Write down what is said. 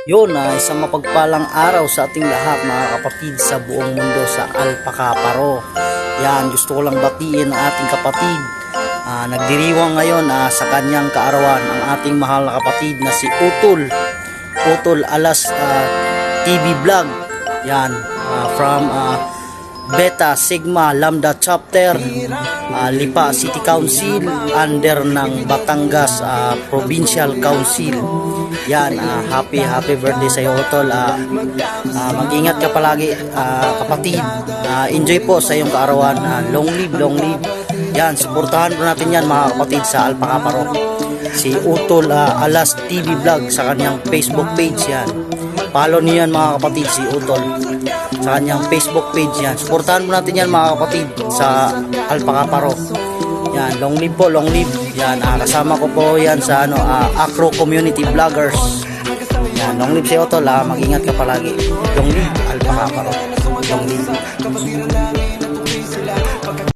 Yun, isang mapagpalang araw sa ating lahat mga kapatid sa buong mundo sa Alpacaparo. Yan, gusto ko lang batiin ang ating kapatid. Nagdiriwang ngayon sa kanyang kaarawan ang ating mahal na kapatid na si Utol Alas TV Vlog. Yan, from Beta Sigma Lambda Chapter, Lipa City Council, under ng Batangas Provincial Council. Yan, happy birthday sa iyo, Utol. Mag-ingat ka palagi, kapatid. Enjoy po sa iyong kaarawan. Long live. Yan, suportahan po natin yan mga kapatid sa Alpacaparo. Si Utol Alas TV Vlog sa kanyang Facebook page. Yan, follow niyo yan mga kapatid, si Utol sa kanyang Facebook page. Yan, suportahan po natin yan mga kapatid sa Alpacaparo. Yan, long live. Yan, kasama ko po yan sa Acro Community Vloggers. Yan, long live si Utol. Mag-ingat ka palagi. Long live Alpacaparo. Long live.